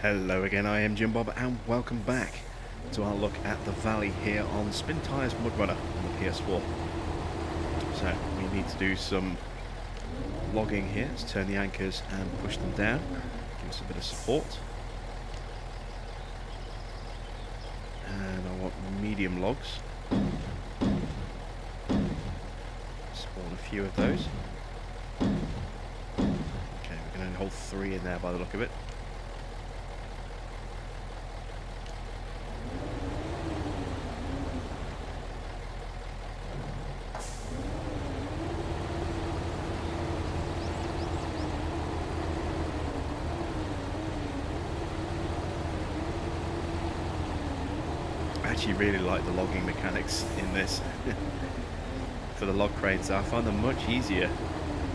Hello again, I am Jim Bob and welcome back to our look at the valley here on Spintires Mudrunner on the PS4. So we need to do some logging here. Let's turn the anchors and push them down, give us a bit of support. And I want medium logs. Spawn a few of those. Okay, we can only hold 3 in there by the look of it. I actually really like the logging mechanics in this. For the log cranes, I find them much easier.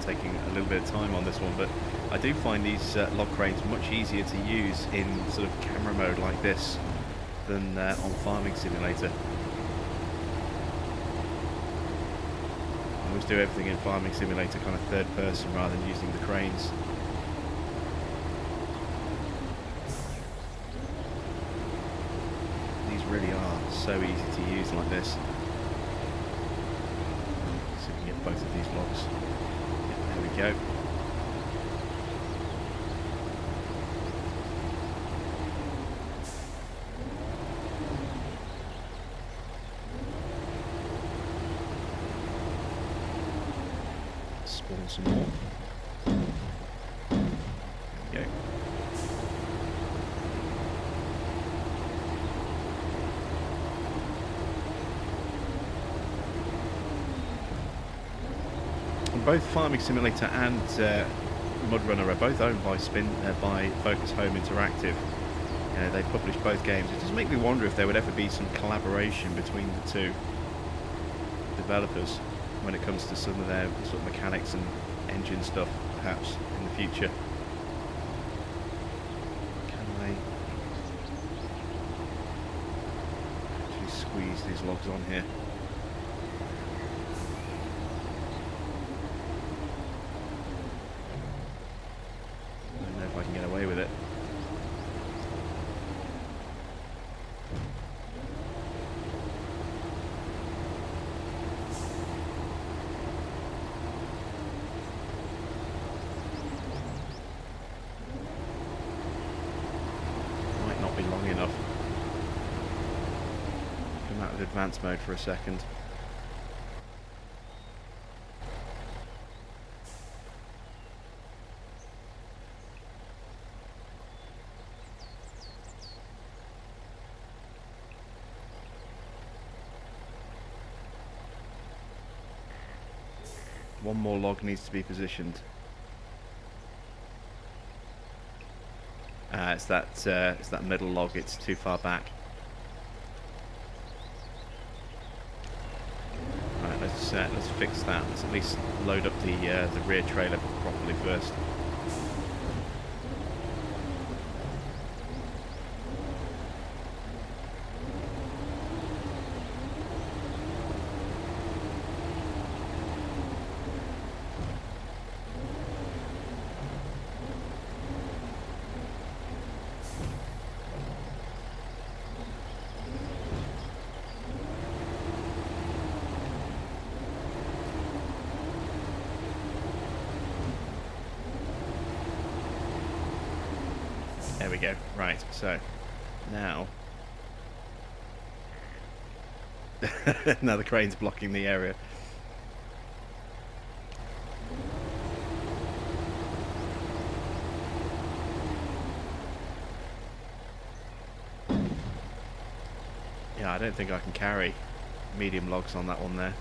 Taking a little bit of time on this one, but I do find these log cranes much easier to use in sort of camera mode like this than on Farming Simulator. I always do everything in Farming Simulator kind of third person rather than using the cranes. Really are so easy to use like this. So we can get both of these logs. Yeah, there we go. Spawn some more. There we go. Both Farming Simulator and Mudrunner are both owned by by Focus Home Interactive. They publish both games. It does make me wonder if there would ever be some collaboration between the two developers when it comes to some of their sort of mechanics and engine stuff, perhaps in the future. Can I actually squeeze these logs on here? I can get away with it. Might not be long enough. Come out of advanced mode for a second. One more log needs to be positioned. It's that middle log. It's too far back. Right, let's fix that. Let's at least load up the rear trailer properly first. There we go. Right, so now now the crane's blocking the area. Yeah, I don't think I can carry medium logs on that one there.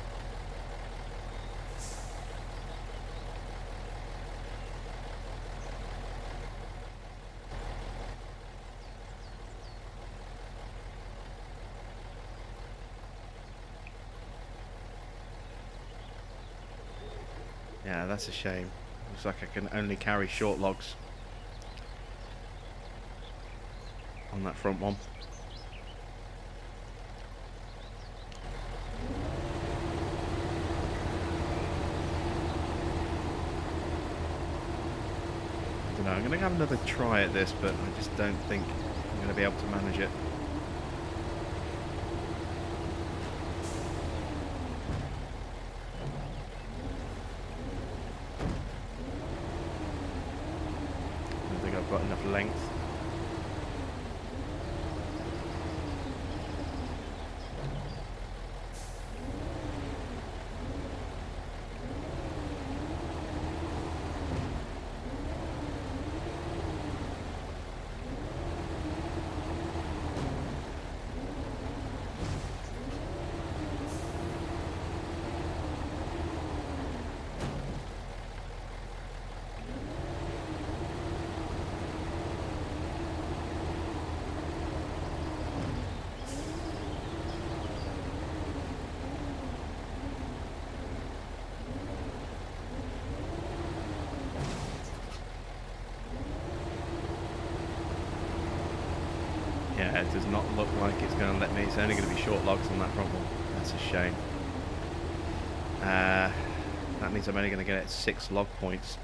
Yeah, that's a shame. Looks like I can only carry short logs on that front one. I don't know, I'm I'm going to have another try at this, but I just don't think I'm going to be able to manage it. I don't think I've got enough length. Yeah, it does not look like it's going to let me. It's only going to be short logs on that front one. That's a shame. That means I'm only going to get 6 log points.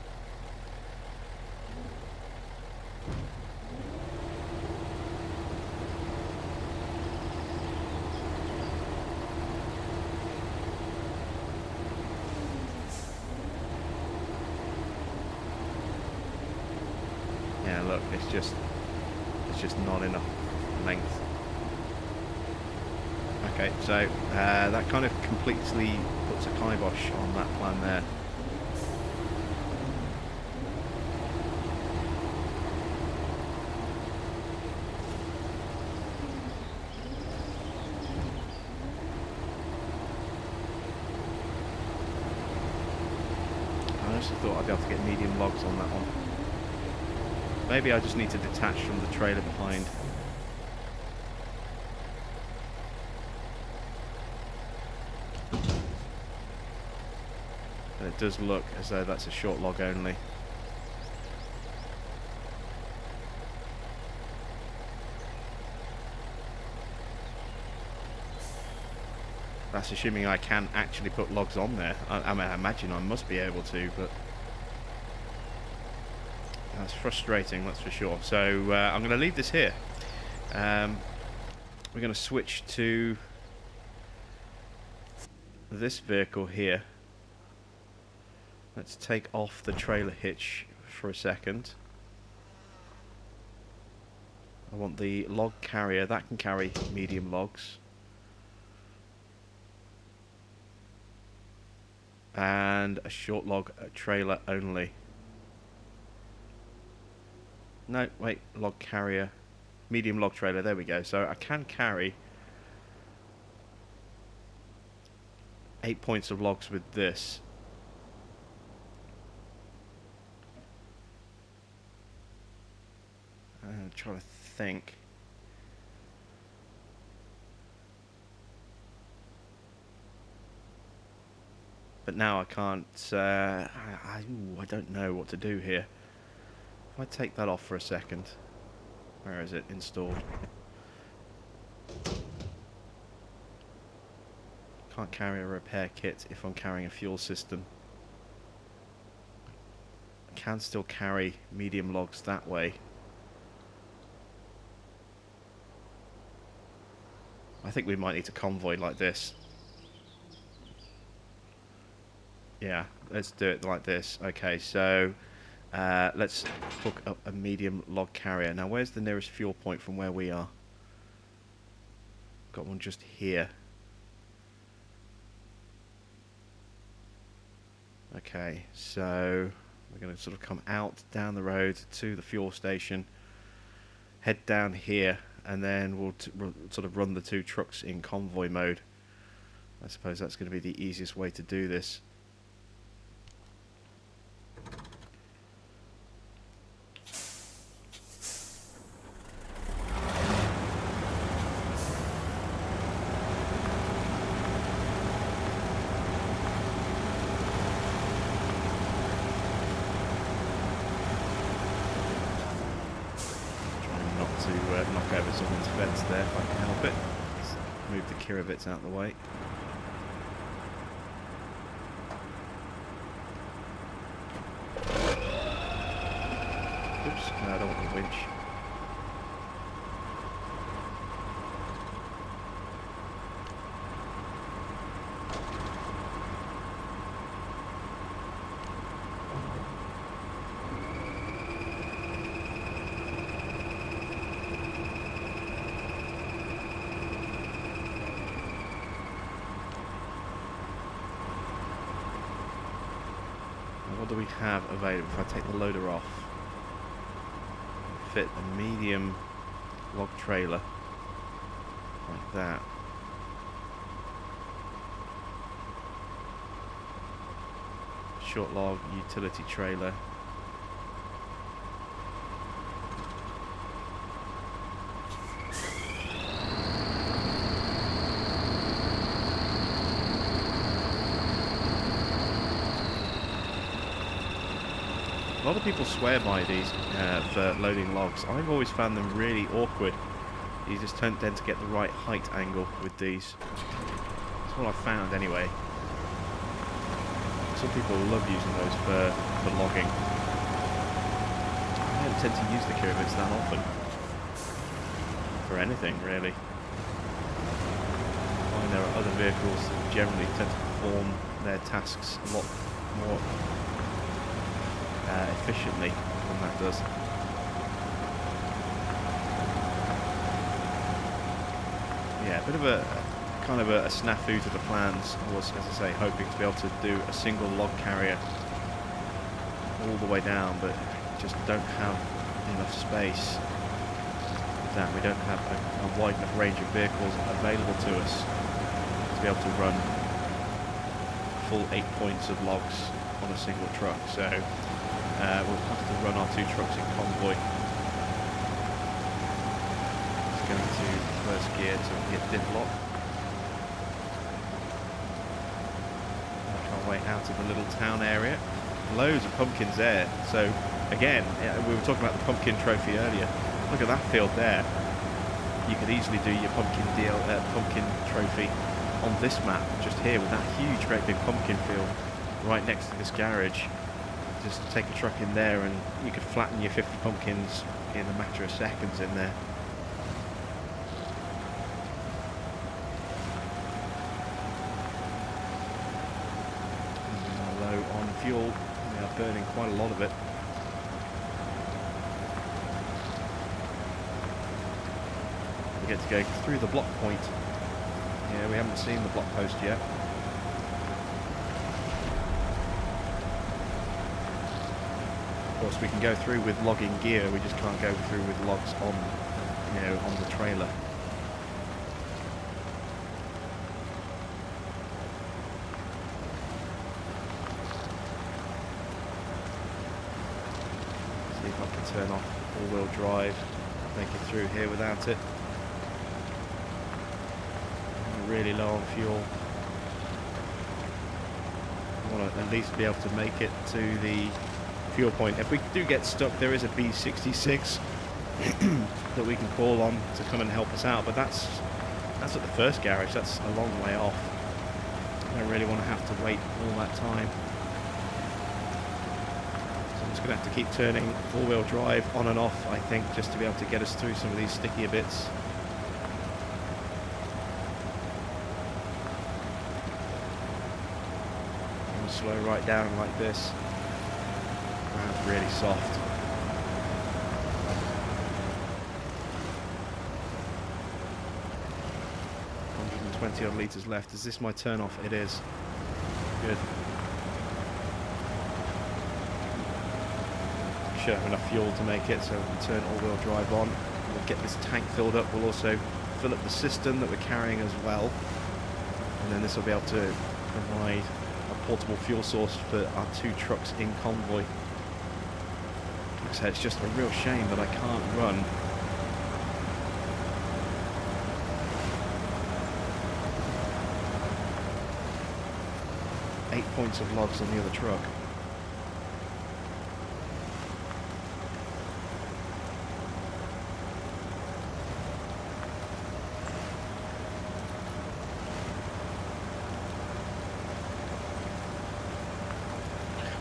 Yeah, look, it's just not enough length. Okay, so that kind of completely puts a kibosh on that plan there. I honestly thought I'd be able to get medium logs on that one. Maybe I just need to detach from the trailer behind. But it does look as though that's a short log only. That's assuming I can actually put logs on there. I mean, I imagine I must be able to, but that's frustrating, that's for sure. So I'm going to leave this here. We're going to switch to this vehicle here. Let's take off the trailer hitch for a second. I want the log carrier. That can carry medium logs. And a short log trailer only. No, wait, log carrier. Medium log trailer, there we go. So I can carry 8 points of logs with this. I'm trying to think. But now I can't, I don't know what to do here. If I take that off for a second. Where is it? Installed. Can't carry a repair kit if I'm carrying a fuel system. I can still carry medium logs that way. I think we might need to convoy like this. Yeah, let's do it like this. Okay, so let's hook up a medium log carrier. Now, where's the nearest fuel point from where we are? Got one just here. Okay, so we're going to sort of come out down the road to the fuel station, head down here, and then we'll sort of run the 2 trucks in convoy mode. I suppose that's going to be the easiest way to do this. Knock over someone's fence there if I can help it. Let's move the Kiribits out of the way. Oops, no, I don't want the winch. What do we have available? If I take the loader off, fit a medium log trailer like that. Short log utility trailer. A lot of people swear by these for loading logs. I've always found them really awkward. You just don't tend to get the right height angle with these. That's what I've found anyway. Some people love using those for logging. I don't tend to use the Kiribits that often. For anything, really. I find there are other vehicles that generally tend to perform their tasks a lot more efficiently than that does. Yeah, a bit of a kind of a snafu to the plans. I was, as I say, hoping to be able to do a single log carrier all the way down, but just don't have enough space. That we don't have a wide enough range of vehicles available to us to be able to run full 8 points of logs on a single truck. So we'll have to run our 2 trucks in convoy. Just going to first gear to hit div lock. Make our way out of the little town area. Loads of pumpkins there. So again, we were talking about the pumpkin trophy earlier. Look at that field there. You could easily do your pumpkin trophy on this map, just here with that huge, great big pumpkin field right next to this garage. Just take a truck in there and you could flatten your 50 pumpkins in a matter of seconds in there. We are low on fuel. We are burning quite a lot of it. We get to go through the block point. Yeah, we haven't seen the block post yet. Of course, we can go through with logging gear. We just can't go through with logs on, on the trailer. See if I can turn off all-wheel drive. Make it through here without it. Really low on fuel. I want to at least be able to make it to the fuel point. If we do get stuck, there is a B66 that we can call on to come and help us out, but that's at the first garage. That's a long way off. I don't really want to have to wait all that time. So I'm just going to have to keep turning all-wheel drive on and off, I think, just to be able to get us through some of these stickier bits. Slow right down like this. That's really soft. 120 odd litres left. Is this my turn off? It is. Good. Should have enough fuel to make it, so we can turn all-wheel drive on. We'll get this tank filled up. We'll also fill up the cistern that we're carrying as well. And then this will be able to provide a portable fuel source for our 2 trucks in convoy. Like I said, it's just a real shame that I can't run eight points of logs on the other truck.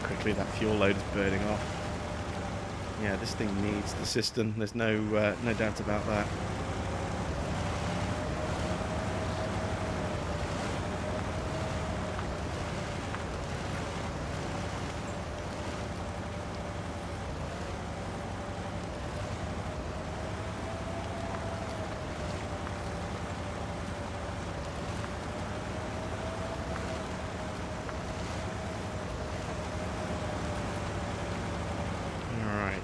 Quickly, that fuel load is burning off. Yeah, this thing needs the system. There's no doubt about that.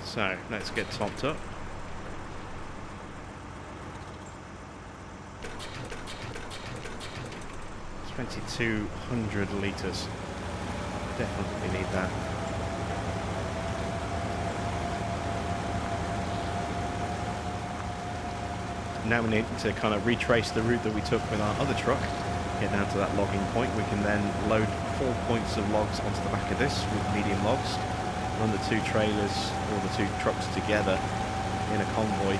So let's get topped up. It's 2,200 litres. Definitely need that. Now we need to kind of retrace the route that we took with our other truck. Get down to that logging point. We can then load 4 points of logs onto the back of this with medium logs. Run the 2 trailers or the 2 trucks together in a convoy.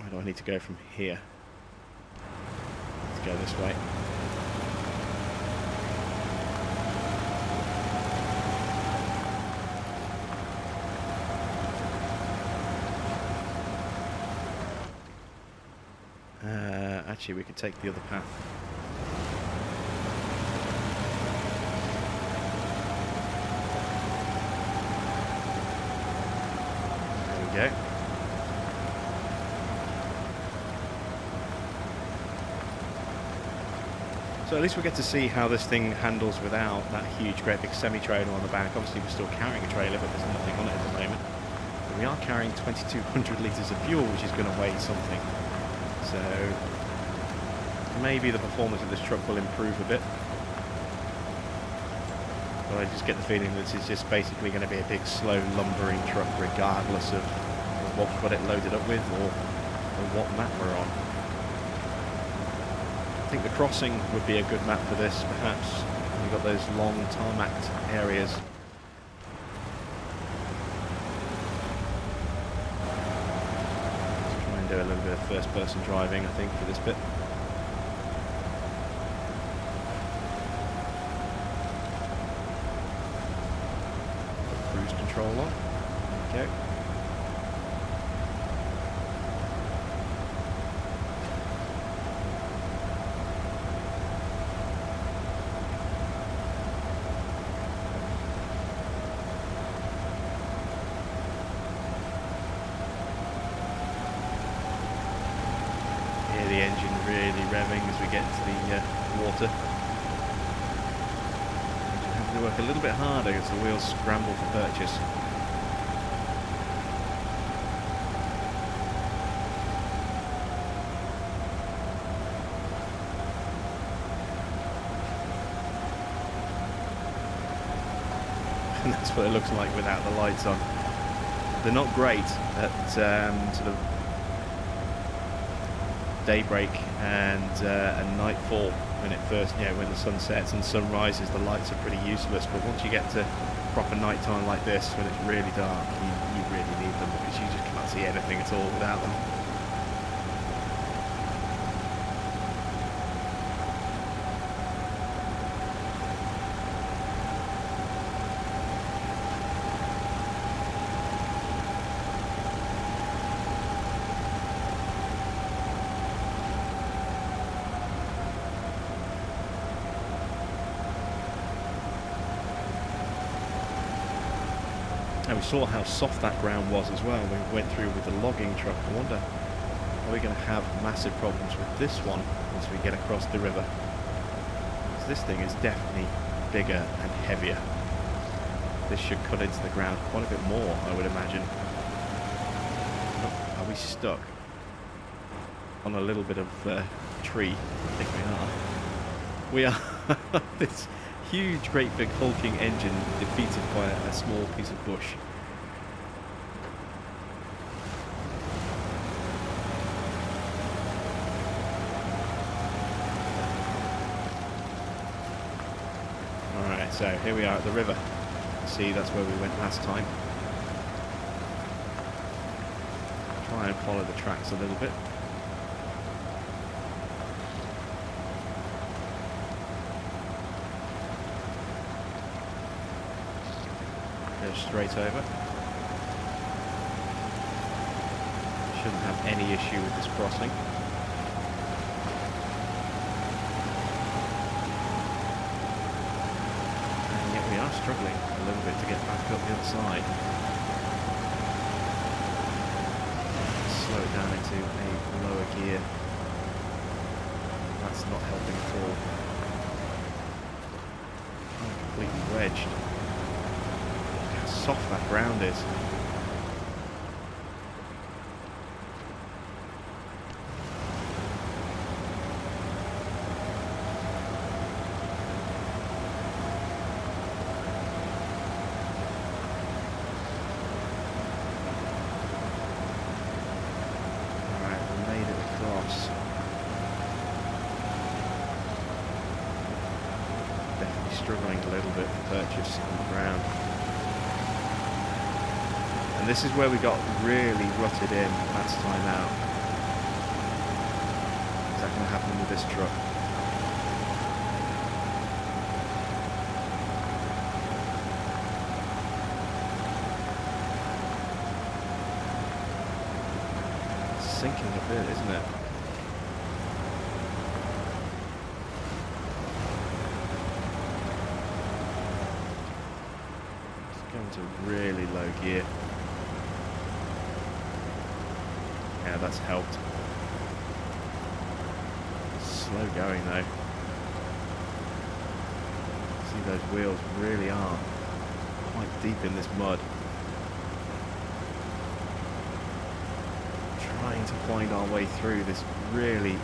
Where do I need to go from here? Let's go this way. Actually, we could take the other path. Go. So at least we get to see how this thing handles without that huge, great big semi-trailer on the back. Obviously we're still carrying a trailer, but there's nothing on it at the moment. But we are carrying 2,200 litres of fuel, which is going to weigh something. So maybe the performance of this truck will improve a bit. But I just get the feeling that this is just basically going to be a big, slow, lumbering truck, regardless of what we've got it loaded up with or what map we're on. I think the crossing would be a good map for this, perhaps. We've got those long tarmacked areas. Let's try and do a little bit of first-person driving, I think, for this bit. Cruise control on. There we go. The engine really revving as we get into the water. Engine having to work a little bit harder as the wheels scramble for purchase. And that's what it looks like without the lights on. They're not great at sort of daybreak and nightfall when it first, when the sun sets and sun rises, the lights are pretty useless. But once you get to proper nighttime like this, when it's really dark, you really need them because you just can't see anything at all without them. And we saw how soft that ground was as well when we went through with the logging truck. I wonder, are we going to have massive problems with this one once we get across the river? Because this thing is definitely bigger and heavier. This should cut into the ground quite a bit more, I would imagine. Are we stuck on a little bit of tree? I think we are. We are. This huge, great big hulking engine defeated by a small piece of bush. Alright, so here we are at the river. See, that's where we went last time. Try and follow the tracks a little bit. straight over. Shouldn't have any issue with this crossing. And yet we are struggling a little bit to get back up the other side. Slow it down into a lower gear. That's not helping at all. I'm completely wedged. Look how soft that ground is. Struggling a little bit for purchase on the ground. And this is where we got really rutted in last time out. Is that going to happen with this truck? It's sinking a bit, isn't it? To really low gear. Yeah, that's helped. Slow going though. See, those wheels really are quite deep in this mud. Trying to find our way through this really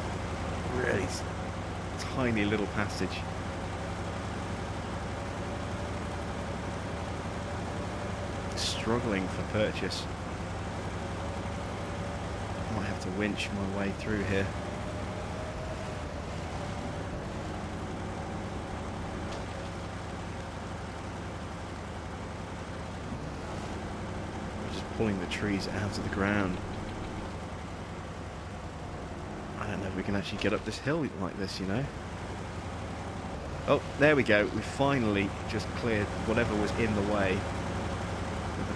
tiny little passage. Struggling for purchase. Might have to winch my way through here. We're just pulling the trees out of the ground. I don't know if we can actually get up this hill like this, you know. Oh, there we go. We finally just cleared whatever was in the way.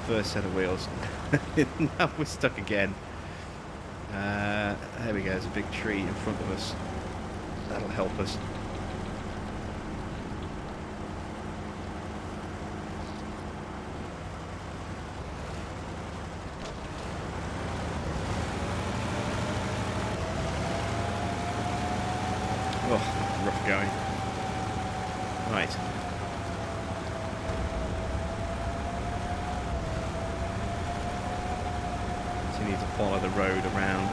First set of wheels. Now we're stuck again. There we go, there's a big tree in front of us. That'll help us. Oh, rough going. Right. Need to follow the road around.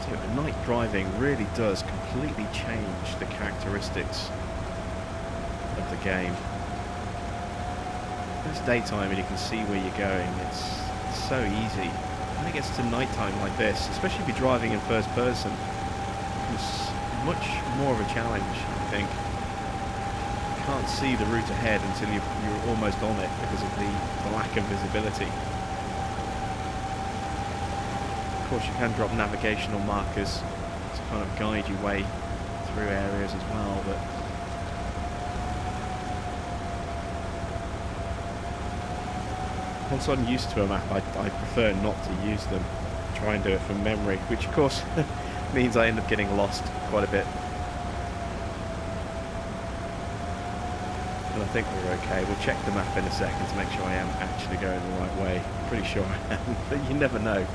So night driving really does completely change the characteristics of the game. It's daytime and you can see where you're going. It's so easy. When it gets to nighttime like this, especially if you're driving in first person, it's much more of a challenge, I think. You can't see the route ahead until you're almost on it because of the lack of visibility. Of course, you can drop navigational markers to kind of guide your way through areas as well, but once I'm used to a map, I prefer not to use them. Try and do it from memory, which of course means I end up getting lost quite a bit. But I think we're okay. We'll check the map in a second to make sure I am actually going the right way. Pretty sure I am, but you never know.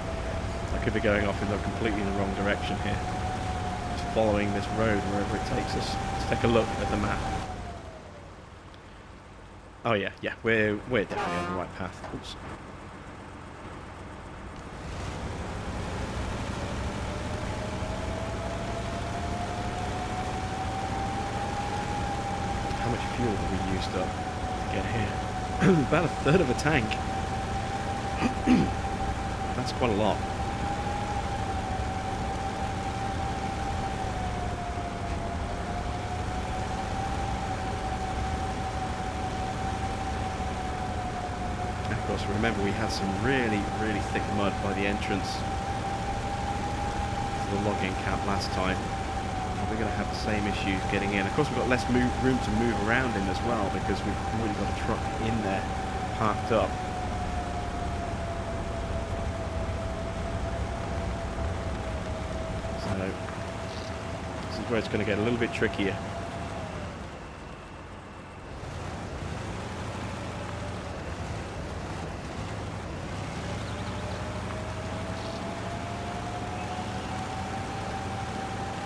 I could be going off in the completely the wrong direction here. Just following this road wherever it takes us. Let's take a look at the map. Oh yeah, we're definitely on the right path. Oops. How much fuel have we used up to get here? About a third of a tank. That's quite a lot. course, remember we had some really, really thick mud by the entrance to the logging camp last time. And we're going to have the same issues getting in. Of course, we've got less room to move around in as well because we've already got a truck in there parked up. So this is where it's going to get a little bit trickier.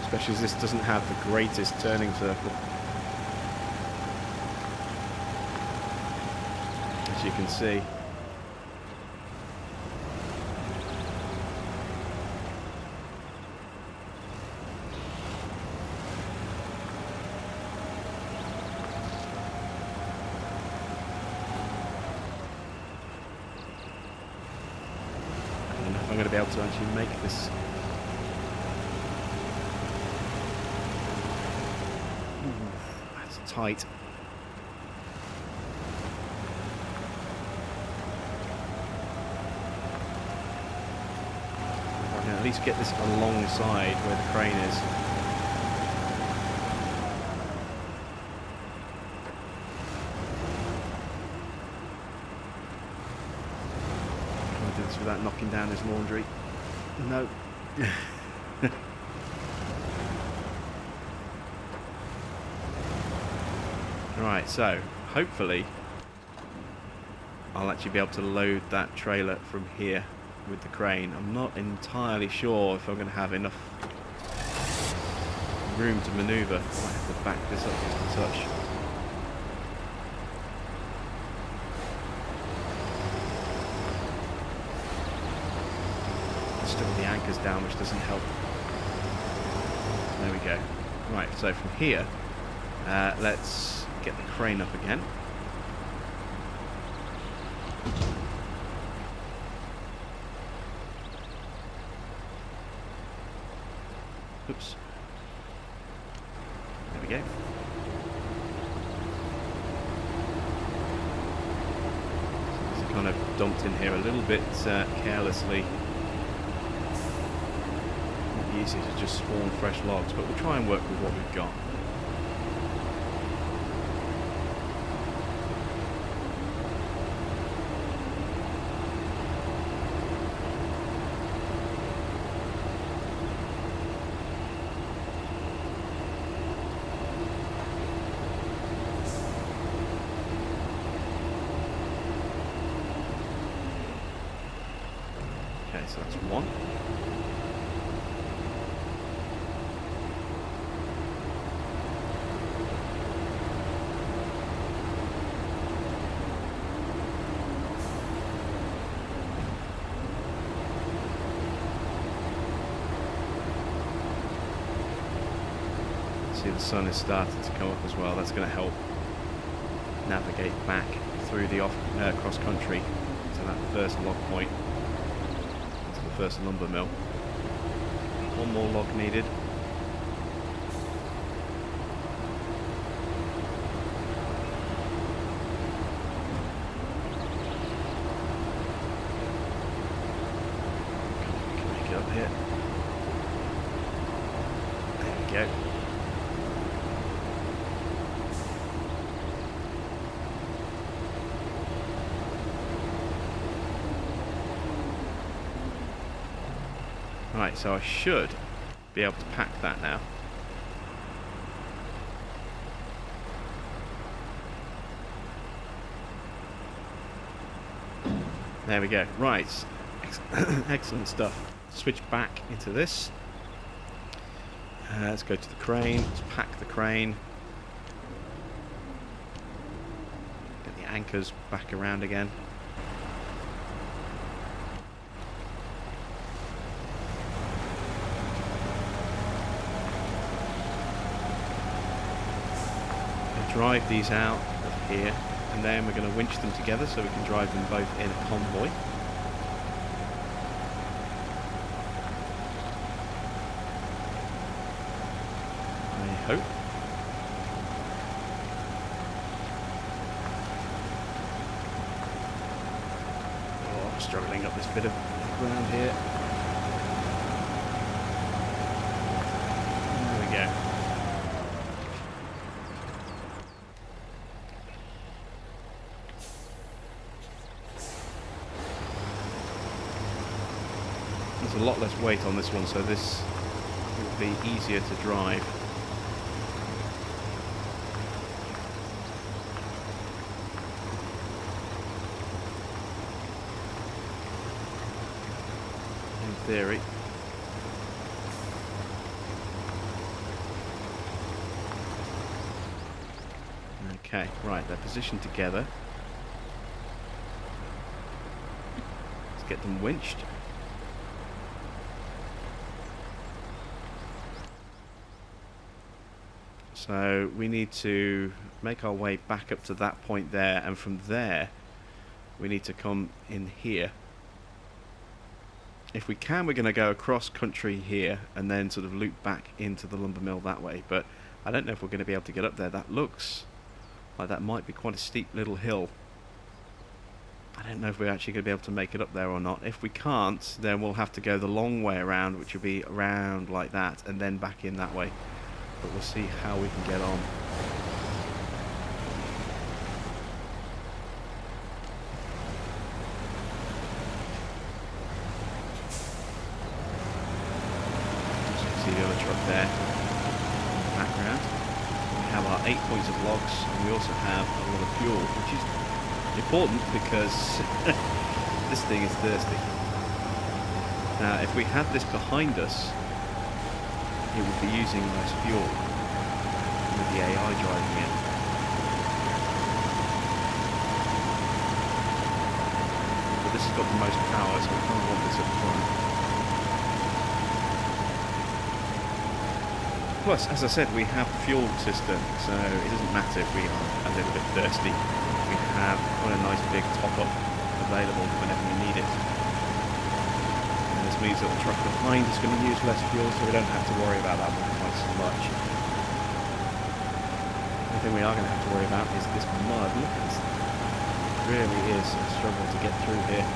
Especially as this doesn't have the greatest turning circle. As you can see. I don't know if I'm going to be able to actually make this. Tight. I can at least get this alongside where the crane is. Can I do this without knocking down his laundry? No. Right, so hopefully I'll actually be able to load that trailer from here with the crane. I'm not entirely sure if I'm going to have enough room to manoeuvre. I might have to back this up just a touch. Still the anchor's down, which doesn't help. There we go. Right, so from here, let's get the crane up again. Oops. There we go. So it's kind of dumped in here a little bit carelessly. It'd be easy to just spawn fresh logs, but we'll try and work with what we've got. So that's one. See, the sun is starting to come up as well. That's going to help navigate back through the cross country to that first log point. First lumber mill. One more log needed. Can make it up here. There we go. Right, so I should be able to pack that now. There we go. Right, excellent stuff. Switch back into this. Let's go to the crane. Let's pack the crane. Get the anchors back around again. Drive these out of here, and then we're going to winch them together so we can drive them both in a convoy. I hope. struggling up this bit of ground here. There we go. There's a lot less weight on this one, so this will be easier to drive. Theory. Okay, right, they're positioned together. Let's get them winched. So we need to make our way back up to that point there, and from there we need to come in here. If we can, we're going to go across country here and then sort of loop back into the lumber mill that way, but I don't know if we're going to be able to get up there. That looks like that might be quite a steep little hill. I don't know if we're actually going to be able to make it up there or not. If we can't, then we'll have to go the long way around, which will be around like that and then back in that way, but we'll see how we can get on. The other truck there in the background. We have our 8 points of logs, and we also have a lot of fuel, which is important because this thing is thirsty. Now, if we had this behind us, it would be using less fuel with the AI driving it. But this has got the most power, so we kind of want this at the front. Plus, as I said, we have a fuel system, so it doesn't matter if we are a little bit thirsty. We have quite a nice big top-up available whenever we need it. And this means that the truck behind is going to use less fuel, so we don't have to worry about that one quite so much. The thing we are going to have to worry about is this mud. Look, it really is a struggle to get through here.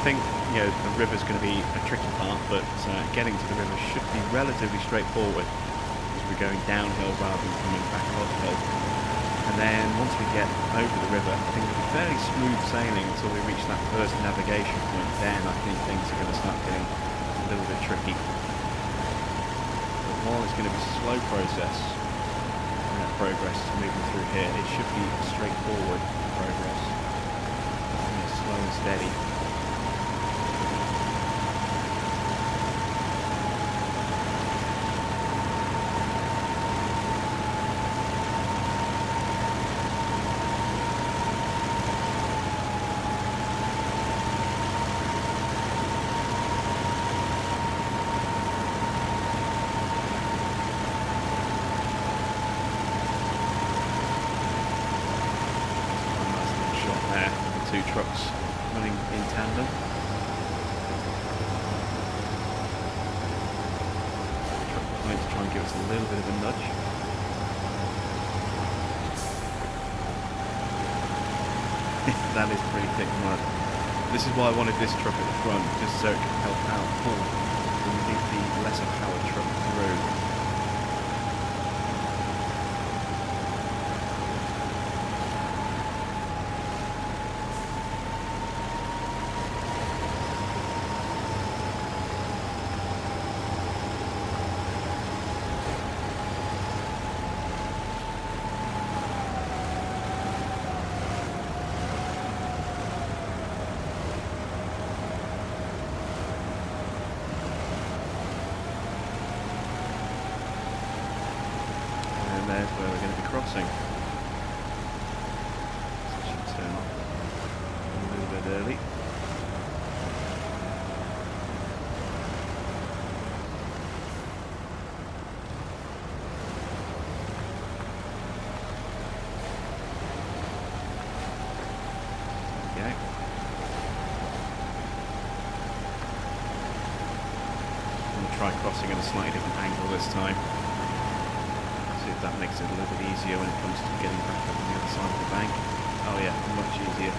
I think, you know, the river's going to be a tricky part, but getting to the river should be relatively straightforward as we're going downhill rather than coming back uphill. And then once we get over the river, I think it'll be fairly smooth sailing until we reach that first navigation point. Then I think things are going to start getting a little bit tricky. But while it's going to be a slow process, progress moving through here, it should be straightforward progress. Slow and steady. Two trucks running in tandem. Truck behind to try and give us a little bit of a nudge. That is pretty thick mud. This is why I wanted this truck at the front, just so it can help out pull the lesser powered truck through. there's where we're going to be crossing. So I should turn off a little bit early. Okay. I'm going to try crossing at a slightly different angle this time. See if that makes it a little bit easier when it comes to getting back up on the other side of the bank. Oh yeah, much easier.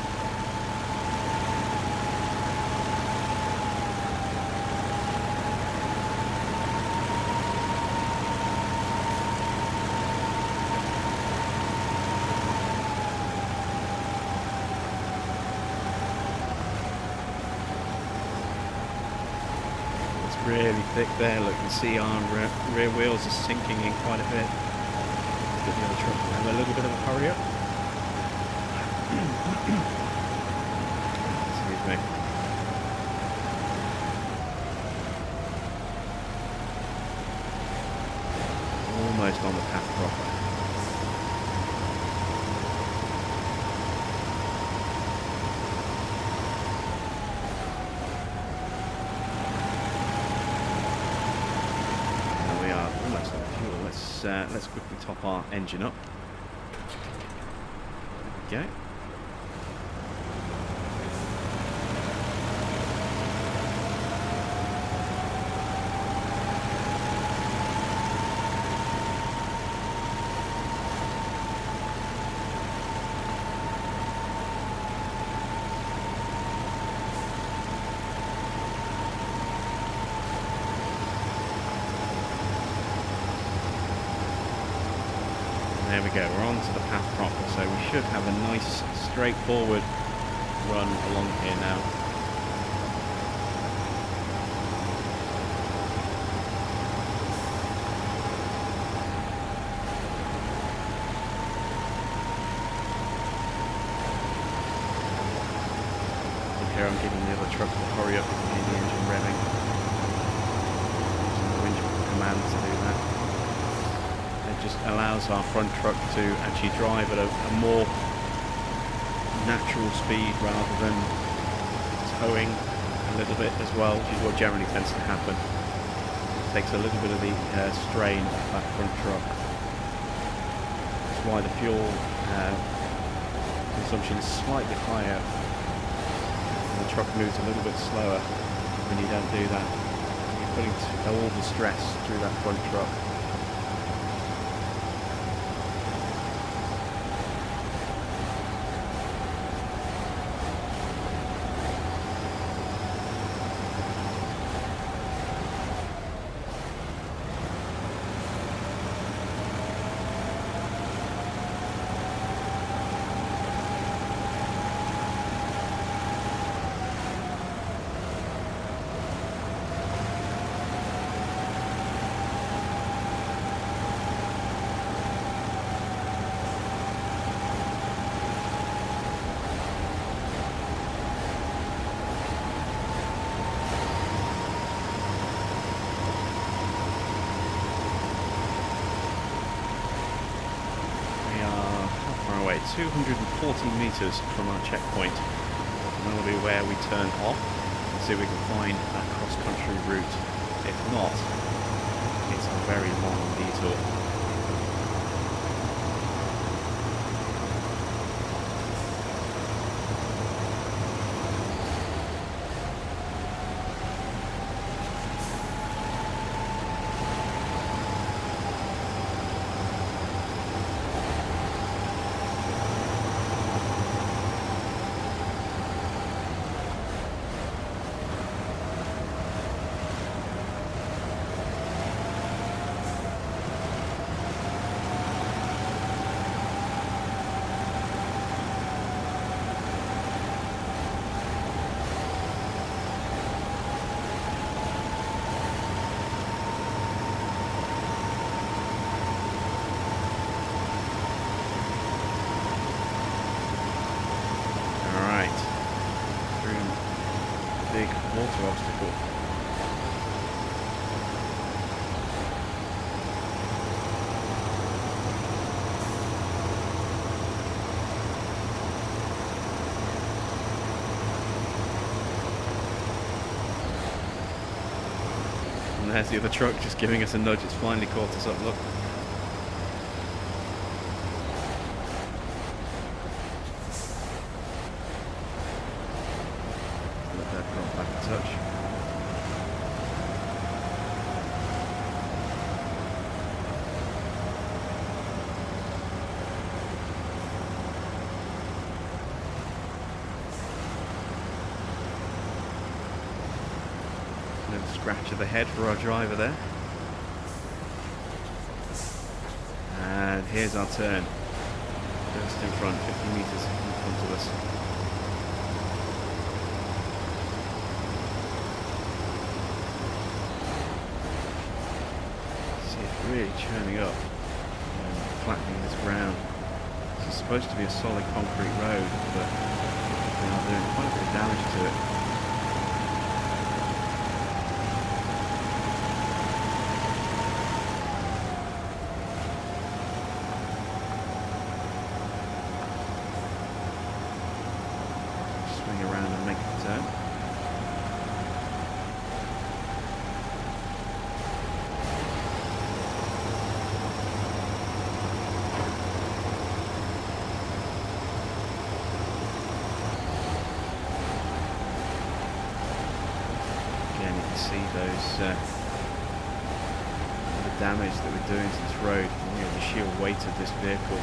It's really thick there. Look, you can see our rear wheels are sinking in quite a bit. Get the other truck to have a little bit of a hurry up. Excuse me. Almost on the path proper. There we are, almost on fuel. Let's quickly top our engine up. There we go. There we go, we're on to the path proper, so we should have a nice straightforward run along here now. And here I'm giving the other truck to hurry up and the engine revving. Using the winch command to do that. It just allows our front truck to actually drive at a more natural speed rather than towing a little bit as well, which is what generally tends to happen. It takes a little bit of the strain off that front truck. That's why the fuel consumption is slightly higher and the truck moves a little bit slower when you don't do that. You're putting all the stress through that front truck. Away 240 meters from our checkpoint, and that'll be where we turn off and see if we can find that cross-country route. If not, it's a very long detour. Big water obstacle. And there's the other truck just giving us a nudge. It's finally caught us up. Look. Let that drop back a touch. Little scratch of the head for our driver there. And here's our turn. Just in front, 50 metres in front of us. See it really churning up and flattening this ground. This is supposed to be a solid concrete road, but they are doing quite a bit of damage to it. Around and make the turn. Again, you can see those the damage that we're doing to this road. You know, the sheer weight of this vehicle.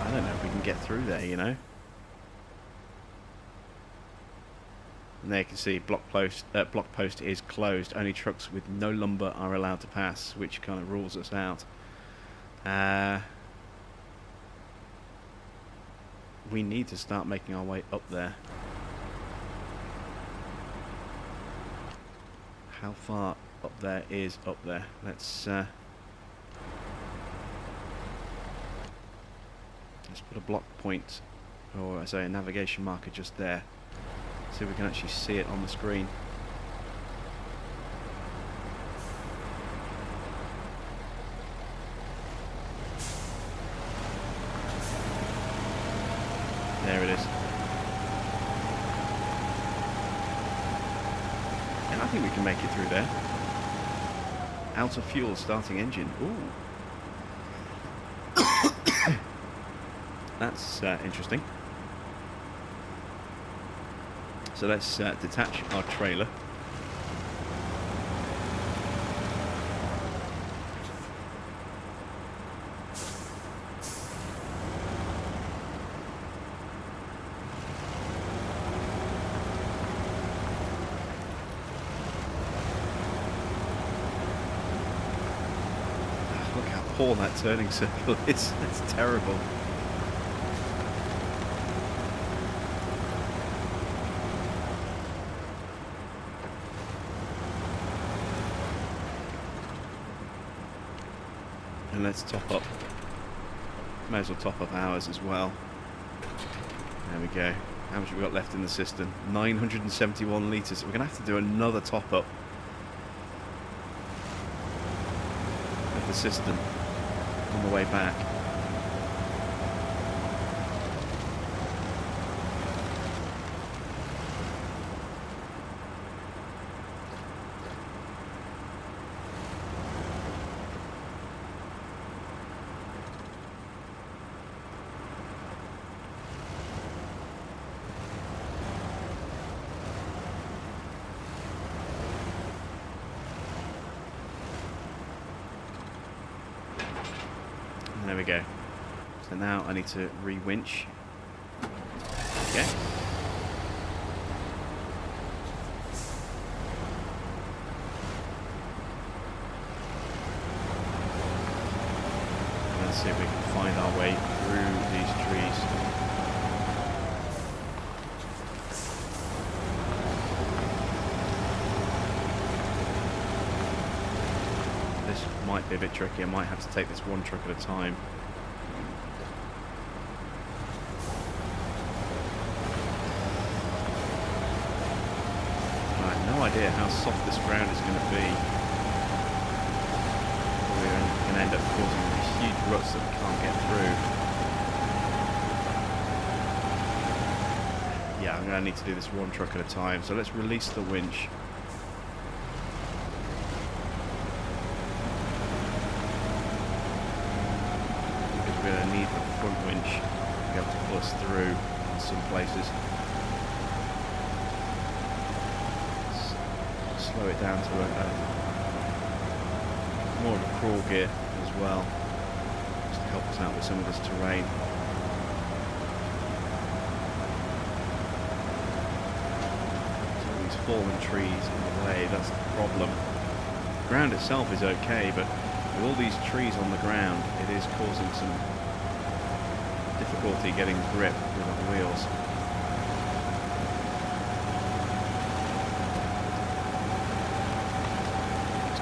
I don't know if we can get through there, you know. And there you can see block post is closed. Only trucks with no lumber are allowed to pass, which kind of rules us out. We need to start making our way up there. How far up there is up there? Let's put a block point, or I say a navigation marker just there. See if we can actually see it on the screen. There it is. And I think we can make it through there. Out of fuel, starting engine. Ooh. That's interesting. So let's detach our trailer. Look how poor that turning circle is. It's terrible. And let's top up. May as well top up ours as well. There we go. How much have we got left in the system? 971 litres. We're going to have to do another top up of the system on the way back. There we go. So now I need to re-winch. Okay. Let's see if we can find our way through these trees. This might be a bit tricky. I might have to take this one truck at a time. I have no idea how soft this ground is going to be. end up causing these huge ruts that we can't get through. Yeah, I'm going to need to do this one truck at a time. So let's release the winch. Because we're going to need the front winch to be able to pull us through in some places. Slow it down to more of a crawl gear as well, just to help us out with some of this terrain. So these fallen trees in the way, that's the problem. The ground itself is okay, but with all these trees on the ground, it is causing some difficulty getting grip with the wheels.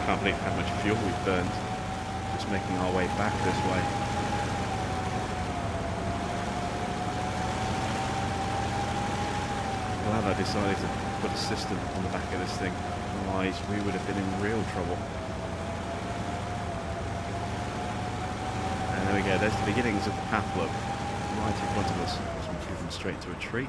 Can't believe how much fuel we've burned just making our way back this way. Glad I decided to put a system on the back of this thing, otherwise we would have been in real trouble. And there we go, there's the beginnings of the path look right in front of us as we've driven straight to a tree.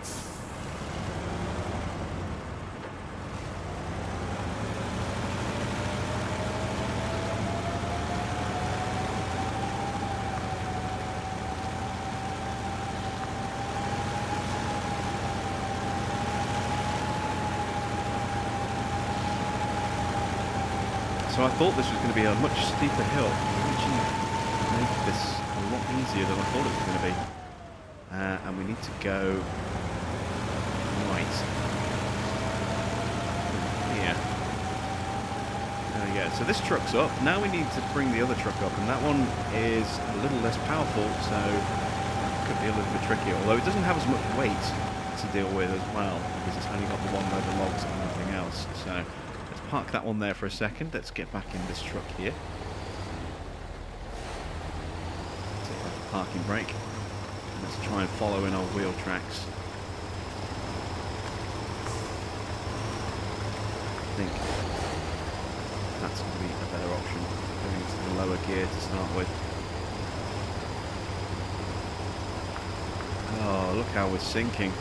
So I thought this was going to be a much steeper hill. It actually made this a lot easier than I thought it was going to be. And we need to go right here. There we go. So this truck's up. Now we need to bring the other truck up, and that one is a little less powerful, so that could be a little bit trickier. Although it doesn't have as much weight to deal with as well, because it's only got the one load of logs and nothing else. So park that one there for a second. Let's get back in this truck here. Take off the parking brake. And let's try and follow in our wheel tracks. I think that's going to be a better option. Going into the lower gear to start with. Oh, look how we're sinking.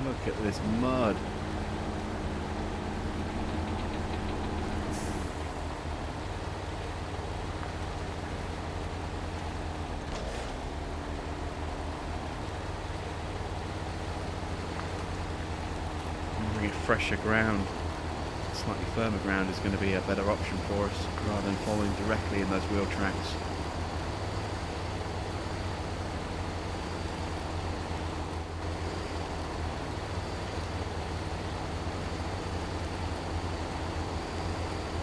Look at this mud. Bring it fresher ground, slightly firmer ground is going to be a better option for us rather than following directly in those wheel tracks.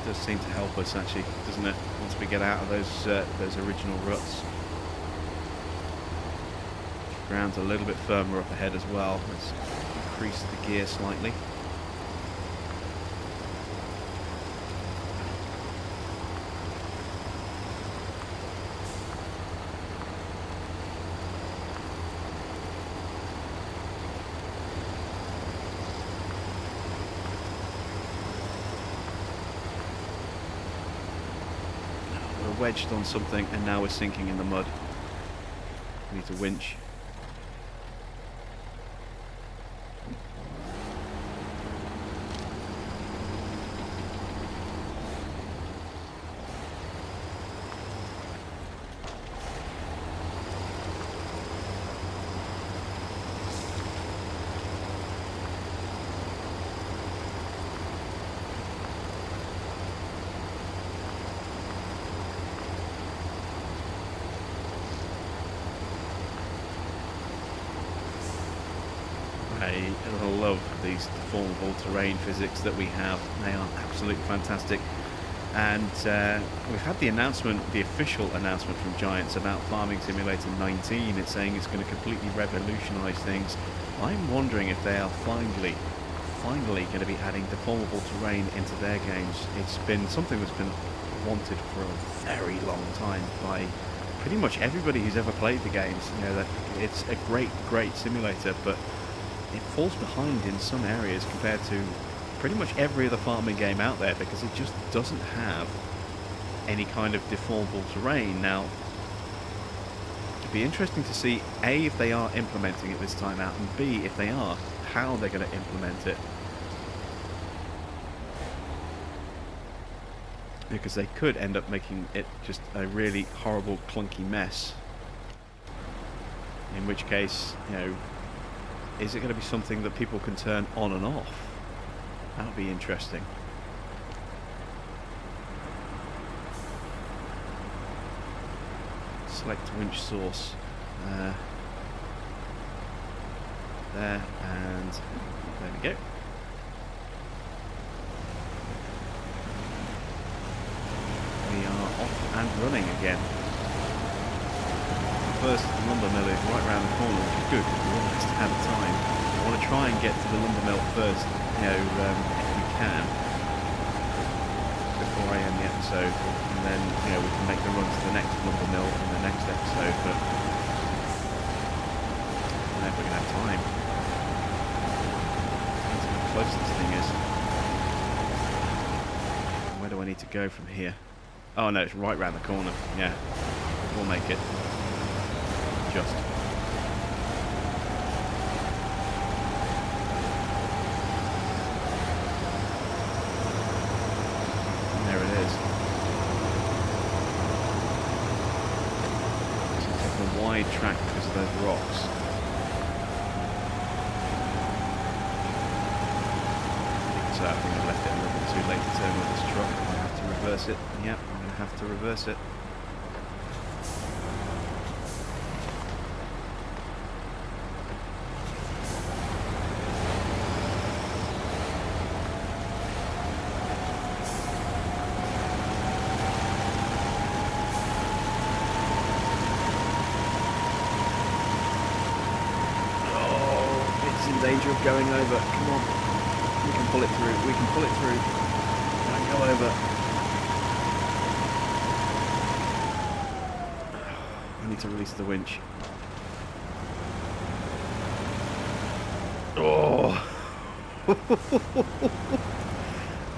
Does seem to help us actually, doesn't it? Once we get out of those original ruts. Ground's a little bit firmer up ahead as well. Let's increase the gear slightly. Wedged on something and now we're sinking in the mud. We need a winch. I love these deformable terrain physics that we have. They are absolutely fantastic. And we've had the announcement, the official announcement from Giants about Farming Simulator 19. It's saying it's going to completely revolutionise things. I'm wondering if they are finally finally going to be adding deformable terrain into their games. It's been something that's been wanted for a very long time by pretty much everybody who's ever played the games. You know, that it's a great simulator, but it falls behind in some areas compared to pretty much every other farming game out there, because it just doesn't have any kind of deformable terrain. Now, it'd be interesting to see A, if they are implementing it this time out, and B, if they are, how they're going to implement it. Because they could end up making it just a really horrible, clunky mess. In which case, you know, is it going to be something that people can turn on and off? That would be interesting. Select winch source. There, and there we go. We are off and running again. The first lumber mill is right around the corner, which is good because we almost have time. I want to try and get to the lumber mill first, you know, if we can, before I end the episode, and then, you know, we can make the run to the next lumber mill in the next episode. But I don't know if we're going to have time. Depends how close this thing is. Where do I need to go from here? Oh no, it's right round the corner. Yeah, we'll make it. Just. And there it is. So it's like a wide track because of those rocks. So I think I left it a little bit too late to turn with this truck. I'm going to have to reverse it. Yep, I'm going to have to reverse it. Oh, it's in danger of going over. Come on. We can pull it through. We can pull it through. And go over. I need to release the winch. Oh!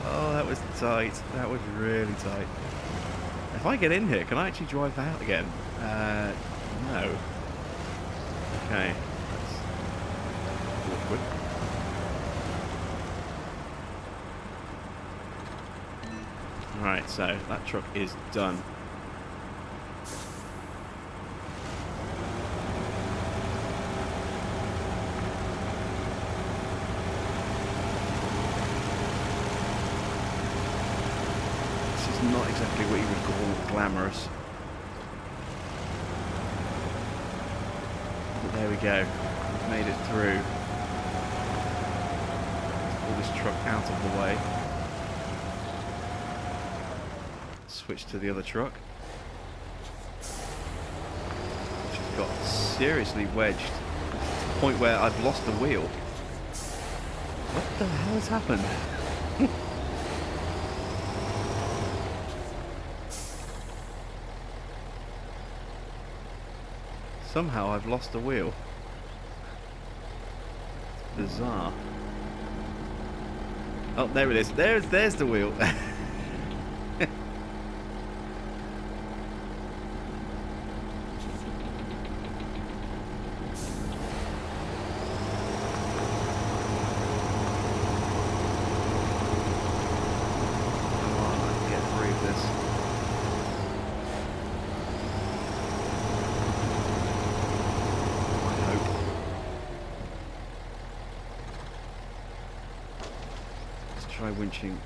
Oh, that was tight. That was really tight. If I get in here, can I actually drive out again? No. Okay. That's awkward. Right, so that truck is done. This is not exactly what you would call glamorous. But there we go. We've made it through. Let's pull this truck out of the way. Switch to the other truck, which has got seriously wedged to the point where I've lost the wheel. What the hell has happened? Somehow I've lost the wheel. It's bizarre. Oh, there it is. There's the wheel. Try winching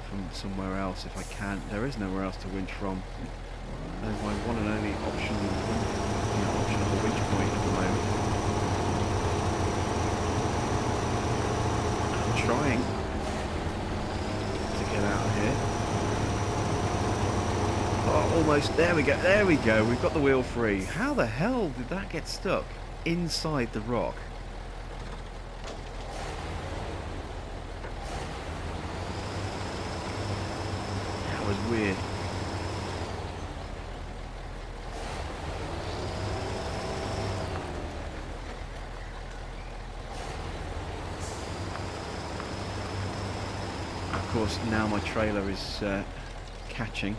from somewhere else if I can. There is nowhere else to winch from. There's my one and only optional winch point at the moment. I'm trying to get out of here. Oh, almost. There we go. There we go. We've got the wheel free. How the hell did that get stuck inside the rock? was weird. Of course, now my trailer is catching.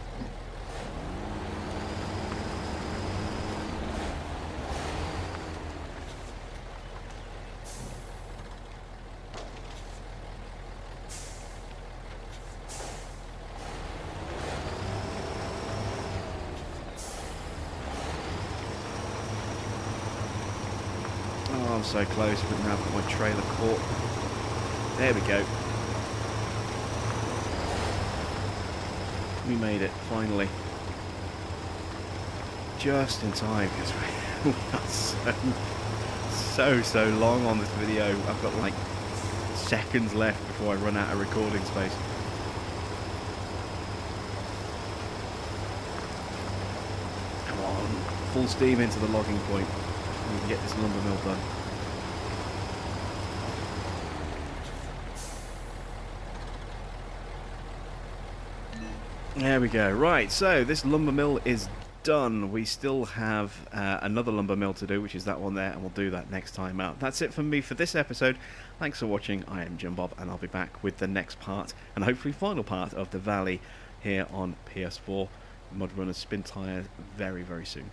Oh, I'm so close, but now I've got my trailer caught. There we go. We made it, finally. Just in time, because we are so long on this video. I've got like seconds left before I run out of recording space. Come on, full steam into the logging point. We can get this lumber mill done. There we go. Right, so this lumber mill is done. We still have another lumber mill to do, which is that one there, and we'll do that next time out. That's it from me for this episode. Thanks for watching. I am Jim Bob, and I'll be back with the next part, and hopefully final part of the Valley here on PS4 Mudrunner Spintires very, very soon.